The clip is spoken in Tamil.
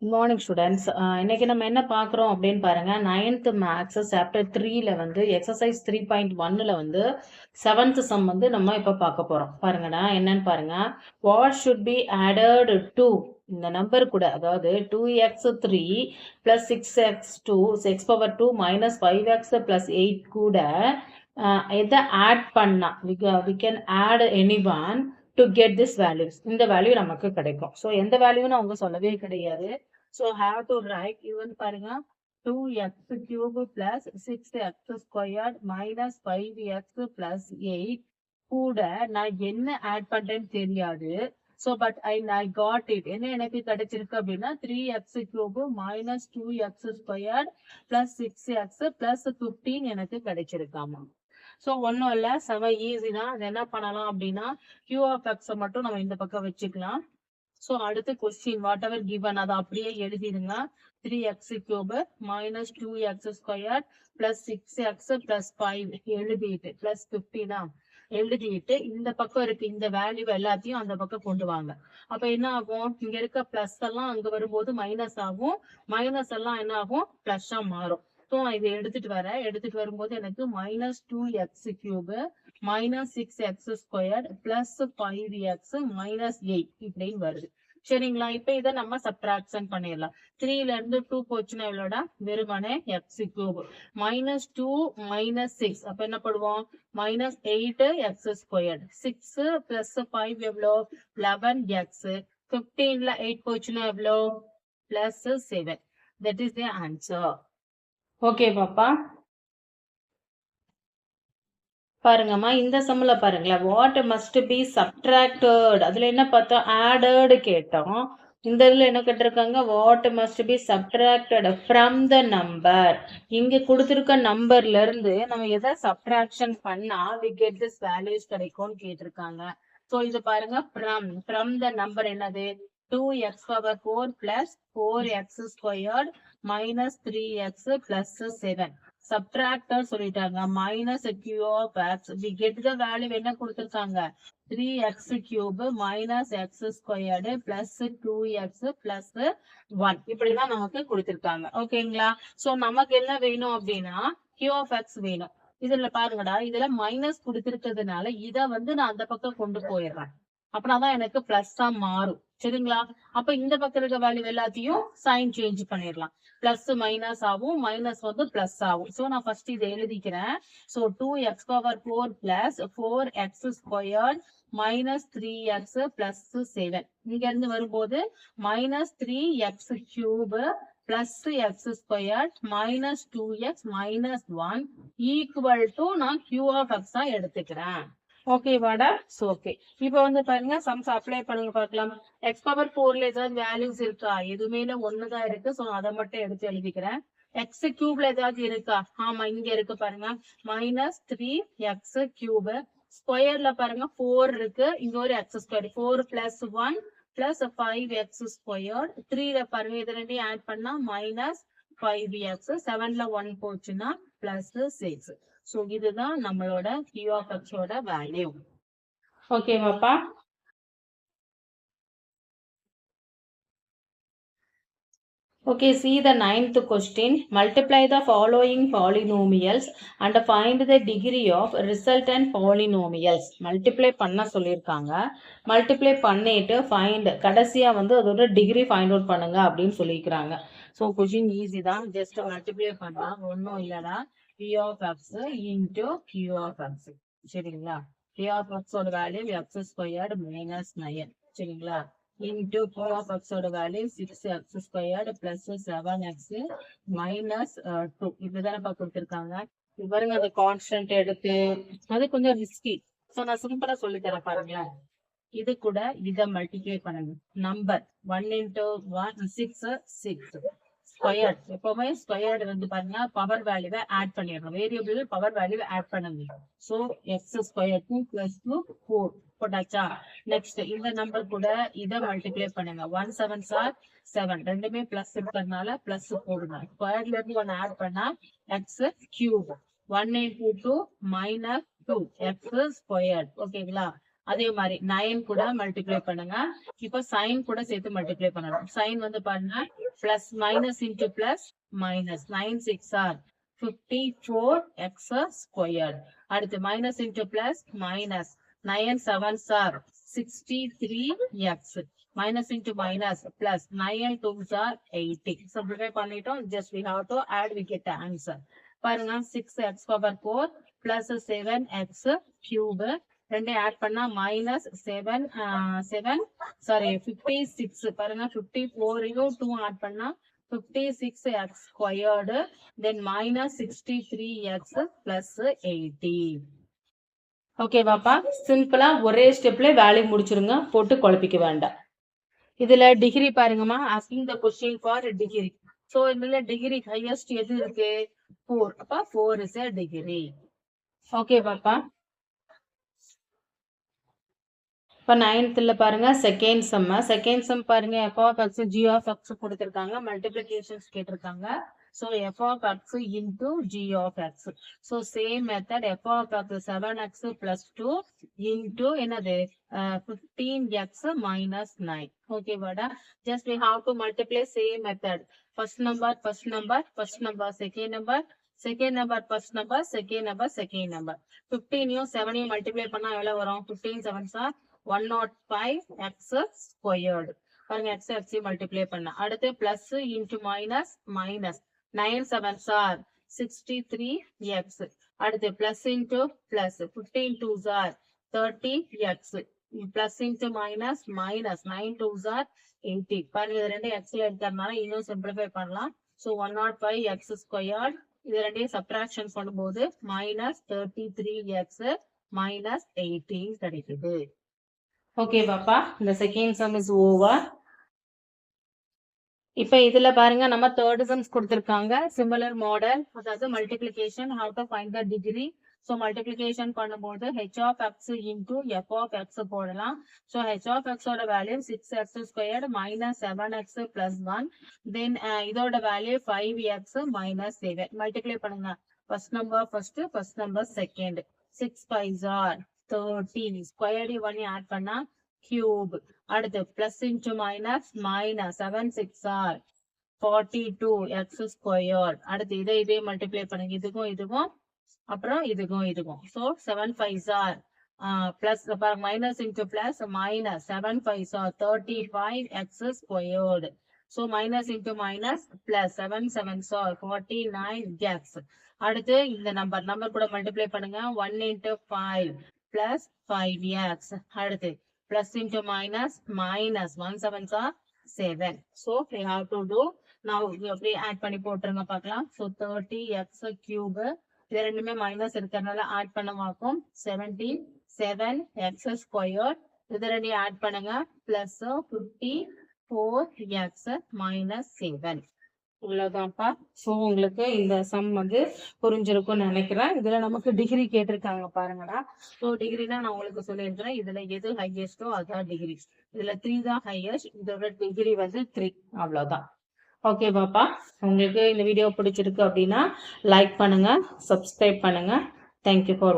Good morning students. இன்னைக்கு நம்ம என்ன பார்க்குறோம் அப்படின்னு பாருங்க. 9th மேக்ஸ் சாப்டர் 3ல வந்து எக்ஸசைஸ் 3.1ல வந்து 7th சம் வந்து நம்ம இப்போ பார்க்க போறோம். பாருங்கடா என்னன்னு பாருங்க. What should be added to இந்த நம்பர் கூட, அதாவது 2x3 plus 6x2 6 power 2 minus 5x plus 8 கூட எதை ஆட் பண்ணா we can add anyone to get this values. இந்த வேல்யூ நமக்கு கிடைக்கும். ஸோ எந்த வேல்யூன்னு அவங்க சொல்லவே கிடையாது. So have to write even பாருங்க 2x cube plus 6x squared minus 5x plus 8 கூட நான் என்ன ஆட் பண்றேன்னு தெரியாது. So but I got it. என்ன எனக்கு கிடைச்சிருக்கு அப்படின்னா 3x cube minus 2x squared plus 6x plus 15 எனக்கு கிடைச்சிருக்காமா. ஸோ ஒன்றும் இல்லை, செம ஈஸி தான். அது என்ன பண்ணலாம் அப்படின்னா q of x மட்டும் நம்ம இந்த பக்கம் வச்சுக்கலாம். ஸோ அடுத்து கொஸ்டின் வாட் எவர் கிவன் அதை அப்படியே எழுதிடுங்க. 3x cube minus 2x squared plus 6x plus 5 எழுதிட்டு plus 15 எழுதிட்டு இந்த பக்கம் இருக்கு இந்த வேல்யூ எல்லாத்தையும் அந்த பக்கம் கொண்டு வாங்க. அப்ப என்ன ஆகும், இங்க இருக்க பிளஸ் எல்லாம் அங்க வரும்போது மைனஸ் ஆகும், மைனஸ் எல்லாம் என்ன ஆகும் பிளஸ்ஸா மாறும். ஸோ இதை எடுத்துட்டு வரும்போது எனக்கு minus 2x cube minus 6x squared plus 5x minus 8 இப்படின்னு வருது. சரிங்களா? இப்ப இதை நம்ம சப்ட்ராக்ஷன் பண்ணிடலாம். 3ல இருந்து 2 போச்சுன்னா எவ்வளோடா, வெறுமனே x cube minus 2 minus 6 அப்ப என்ன பண்ணுவோம், minus 8x squared 6 plus 5 எவ்வளோ 11x 15ல 8 போச்சுன்னா எவ்வளோ plus 7. That is the answer. Okay பாப்பா, பாருங்கம்மா இந்த சம்ல பாருங்களேன். வாட் மஸ்ட் பி சப்ட்ராக்டட், அதுல என்ன பார்த்தோம் ஆடட் கேட்டோம். இந்த இதுல என்ன கேட்டிருக்காங்க, what must be subtracted from the number. இங்க கொடுத்திருக்க நம்பர்ல இருந்து நம்ம எதை சப்ட்ராக்ஷன் பண்ணா we get this values கிடைக்கும்னு கேட்டிருக்காங்க. ஸோ இது பாருங்க, ஃப்ரம் த நம்பர் என்னது 2x power 4 plus 4x squared minus 3x plus 7. Subtractor சொல்லிட்டாங்க. Minus q of x we get the value என்ன கொடுத்திருக்காங்க 3x cube minus x squared plus 2x plus 1 இப்படிதான் நமக்கு கொடுத்திருக்காங்க. ஓகேங்களா? சோ நமக்கு என்ன வேணும் அப்படின்னா q of x வேணும். இதுல பாருங்கடா, இதுல மைனஸ் கொடுத்திருக்கிறதுனால இத வந்து நான் அந்த பக்கம் கொண்டு போயிடுறேன். அப்படின்னாதான் எனக்கு பிளஸ்ஸா மாறும். சரிங்களா? அப்ப இந்த பக்கம் இருக்க வேல்யூ எல்லாத்தையும் சைன் சேஞ்ச் பண்ணிடலாம். பிளஸ் மைனஸ் ஆகும், மைனஸ் வந்து பிளஸ் ஆகும். சோ நான் ஃபர்ஸ்ட் இதை எழுதிக்கிறேன். So 2x power 4 plus 4x squared minus 3x plus 7. இங்க இருந்து வரும்போது minus 3x cube plus x squared minus 2x minus 1 equal to நான் q of x எடுத்துக்கிறேன். ஓகே வாடா? சோ ஓகே, இப்ப வந்து பாருங்க சம்ஸ் அப்ளை பண்ணுங்க பார்க்கலாம். எக்ஸ் பவர் 4ல ஏதாவது வேல்யூஸ் இருக்கா, எதுவுமே ஒண்ணுதான் இருக்கு. சோ அதை மட்டும் எடுத்து எழுதிக்கிறேன். எக்ஸ் கியூப்ல ஏதாவது இருக்கா, ஆமா இங்க இருக்கு பாருங்க, மைனஸ் 3x கியூப். ஸ்கொயர்ல பாருங்க 4 இருக்கு, இங்க ஒரு X square 4 plus 1 plus 5x square. 3ல பாருங்க இது ரெண்டையும் ஆட் பண்ணா மைனஸ் 5x. 7ல 1 போச்சுன்னா பிளஸ் 6. ஸோ இதுதான் நம்மளோட q of x ஓட value. ஓகேவாப்பா? Okay, see the 9th question. Multiply the following polynomials and find the degree of resultant polynomials. Multiply பண்ண சொல்லியிருக்காங்க. Multiply பண்ணிட்டு find கடைசியா வந்து அதோட டிகிரி find out பண்ணுங்க அப்படின்னு சொல்லியிருக்காங்க. ஸோ கொஸ்டின் ஈஸி தான், ஜஸ்ட் மல்டிப்ளை பண்ணா ஒன்றும் இல்லடா, p of x into q of x. சரிங்களா? p of x ஓட வேல்யூ x squared minus 9. சரிங்களா? into q of x ஓட value 6x squared plus 7x minus 2. இப்படிதானப்பா கொடுத்திருக்காங்க. பாருங்க அந்த கான்ஸ்டன்ட் எடுத்து அது கொஞ்சம் ரிஸ்கி. ஸோ நான் சிம்பிளா சொல்லி தரேன் பாருங்களேன். இது கூட இதை மல்டிப்ளை பண்ணுங்க. Number 1 into 1 6 6 squared. எப்பவுமே ஸ்கொயர்டு வந்து பாருங்க பவர் வேல்யூவை ஆட் பண்ணிடணும். வேரியபிள் பவர் வேல்யூவை ஆட் பண்ணுங்க. ஸோ எக்ஸ் ஸ்கொயர் 2 plus 2 4 போட்டாச்சா? நெக்ஸ்ட் இந்த நம்பர் கூட இதை மல்டிப்ளை பண்ணுங்க. 1 7 7 ரெண்டுமே பிளஸ் இருக்கிறதுனால பிளஸ் போடுங்க. ஸ்கொயர்ல இருந்து 1 ஆட் பண்ணா X cube. 1 into 2 minus 2 X squared. ஓகேங்களா? அதே மாதிரி 9 கூட மல்டிப்ளை பண்ணுங்க. இப்போ சைன் கூட சேர்த்து மல்டிப்ளை பண்ணணும். சைன் வந்து பாருங்க plus minus into plus minus 9 6 or 54x squared. அடுத்து minus into plus minus 9 7 or 63x. Minus into minus plus 9 2 or 80. Simplify பண்ணிட்டோம். Just we have to add, we get the answer. பாருங்க 6x power 4 plus 7x cube ரெண்டே ஆட் பண்ணா மைனஸ் 56. பாருங்க 54யும் 2 ஆட் பண்ணா 56x ஸ்கொயர்டு தென் மைனஸ் 63x பிளஸ் 80. ஓகேவாப்பா, சிம்பிளா ஒரே ஸ்டெப்ல வேலையை முடிச்சிருங்க, போட்டு குழப்பிக்க வேண்டாம். இதுல டிகிரி பாருங்கம்மா, asking the question for degree. So இதுல டிகிரி ஹையஸ்ட் எது இருக்கு? 4. அப்ப 4 is a degree. ஓகேவாப்பா, இப்ப 9th பாருங்க செகண்ட் சம் பாருங்க f of x g of x கொடுத்திருக்காங்க, மல்டிப்ளிகேஷன்ஸ் கேட்டிருக்காங்க. So f of x into g of x. So same method f of x 7x plus 2 into என்னது 15x minus 9. Okay, vada. Just we have to multiply same method. First number, second number, first number, second number, second number. 15 7 multiply பண்ணா எவ்வளவு வரும்? 15 7s are 105x squared. பாருங்க x x மல்டிப்ளை பண்ணா அடுத்து plus into minus minus 9 7s are 63x. அடுத்து plus into plus 15 2s are 30x. Plus into minus minus 9 2s are 80. பாருங்க இது ரெண்டு xல இருக்கிறதுனால இன்னும் சிம்பிளிஃபை பண்ணலாம். So 105x squared. இது ரெண்டையும் சப்ட்ராக்ஷன் பண்ணும்போது மைனஸ் 33x மைனஸ் 80 கிடைக்குது. ஓகே பாப்பா, இந்த செகண்ட் சம் இஸ் ஓவர். இப்ப இதுல பாருங்க நம்ம தேர்ட் சம்ஸ் கொடுத்திருக்காங்க, சிமிலர் மாடல், அதாவது multiplication, how to find the degree. So multiplication பண்ணும்போது h of x into f of x போடலாம். So h of x ஓட value 6x squared minus 7x plus 1. Then இதோட வேல்யூ 5x minus 7. மல்டிப்ளை பண்ணுங்க. First number first, first number second. 6 5s are 13. Squared 1 add பண்ணா கியூப். அடுத்து plus into minus minus 7 6 are 42x squared. அடுத்து இதே மல்டிப்ளை பண்ணுங்க, இதுக்கும் அப்புறம் இதுக்கும். So 7 5s are plus minus into plus minus 7 5s are 35x squared. So minus into minus plus 7 7s R 49x. அடுத்து இந்த நம்பர் கூட மல்டிப்ளை பண்ணுங்க. 1 into 5 plus 5x. அடுத்து plus into minus 1 7s are 7. So we have to do now அப்படியே ஆட் பண்ணி போட்டுருங்க பார்க்கலாம். So 30x cube இது ரெண்டுமே மைனஸ் இருக்கிறதுனால ஆட் பண்ண மாக்கும். 77x squared. இது ரெண்டையும் ஆட் பண்ணுங்க. Plus 54x minus 7. இவ்வளவுதான்ப்பா. ஸோ உங்களுக்கு இந்த சம் வந்து புரிஞ்சிருக்கும்னு நினைக்கிறேன். இதுல நமக்கு டிகிரி கேட்டிருக்காங்க பாருங்கடா. ஸோ டிகிரினா நான் உங்களுக்கு சொல்லியிருக்கிறேன், இதுல எது ஹையஸ்டோ அதுதான் டிகிரி. இதுல 3 தான் ஹையஸ்ட், இதோட டிகிரி வந்து 3. அவ்வளவுதான். ஓகே பாப்பா, உங்களுக்கு இந்த வீடியோ பிடிச்சிருக்கு அப்படின்னா லைக் பண்ணுங்க, சப்ஸ்கிரைப் பண்ணுங்க. தேங்க்யூ ஃபார் வாட்சிங்.